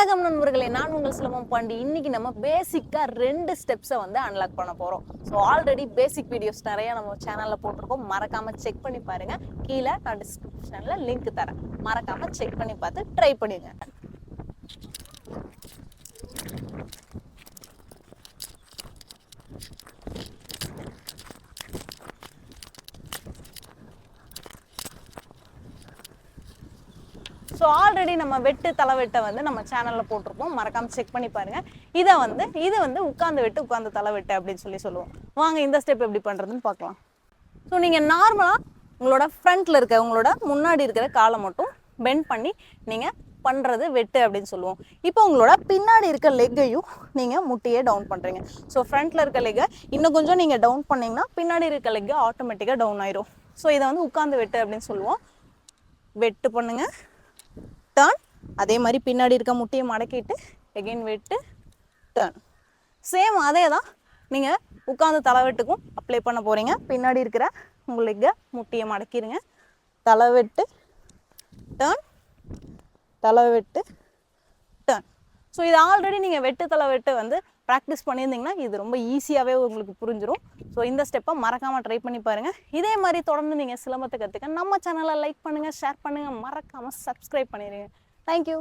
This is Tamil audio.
வணக்கம் நண்பர்களே, நான் உங்கள் சிலம்பம் பாண்டி. இன்னைக்கு நம்ம பேசிக்கா 2 ஸ்டெப்ஸை வந்து அன்லாக் பண்ண போறோம். ஸோ ஆல்ரெடி பேசிக் வீடியோஸ் நிறைய நம்ம சேனல்ல போட்டிருக்கோம். மறக்காம செக் பண்ணி பாருங்க. கீழே நான் டிஸ்கிரிப்ஷன்ல லிங்க் தரேன். மறக்காம செக் பண்ணி பார்த்து ட்ரை பண்ணிடுங்க. ஸோ ஆல்ரெடி நம்ம வெட்டு தலைவெட்டை வந்து நம்ம சேனலில் போட்டிருப்போம். மறக்காமல் செக் பண்ணி பாருங்கள். இது வந்து உட்காந்து வெட்டு உட்காந்து தலைவெட்டு அப்படின்னு சொல்லுவோம். வாங்க இந்த ஸ்டெப் எப்படி பண்ணுறதுன்னு பார்க்கலாம். ஸோ நீங்கள் நார்மலாக உங்களோட ஃப்ரண்ட்டில் இருக்க உங்களோட முன்னாடி இருக்கிற காலை மட்டும் பெண்ட் பண்ணி நீங்கள் பண்ணுறது வெட்டு அப்படின்னு சொல்லுவோம். இப்போ உங்களோட பின்னாடி இருக்க லெக்கையும் நீங்கள் முட்டியே டவுன் பண்ணுறீங்க. ஸோ ஃப்ரண்ட்டில் இருக்க லெக்கை இன்னும் கொஞ்சம் நீங்கள் டவுன் பண்ணிங்கன்னா பின்னாடி இருக்க லெக்கை ஆட்டோமேட்டிக்காக டவுன் ஆயிரும். ஸோ இதை வந்து உட்காந்து வெட்டு அப்படின்னு சொல்லுவோம். வெட்டு பண்ணுங்க, டர்ன். அதே மாதிரி பின்னாடி இருக்க முட்டியை மடக்கிட்டு எகெயின் வெட்டு, டர்ன். சேம் அதே தான் நீங்கள் உட்காந்து தலைவெட்டுக்கும் அப்ளை பண்ண போகிறீங்க. பின்னாடி இருக்கிற உங்களுக்கு முட்டியை மடக்கிடுங்க, தலைவெட்டு, டர்ன், தலைவெட்டு, டர்ன். ஸோ இது ஆல்ரெடி நீங்கள் வெட்டு தலைவெட்டு வந்து ப்ராக்டிஸ் பண்ணியிருந்தீங்கன்னா இது ரொம்ப ஈஸியாகவே உங்களுக்கு புரிஞ்சிடும். ஸோ இந்த ஸ்டெப்பை மறக்காமல் ட்ரை பண்ணி பாருங்கள். இதே மாதிரி தொடர்ந்து நீங்கள் சிலம்பத்தை கற்றுக்க நம்ம சேனலை லைக் பண்ணுங்கள், ஷேர் பண்ணுங்கள், மறக்காமல் சப்ஸ்கிரைப் பண்ணிடுங்க. தேங்க்யூ.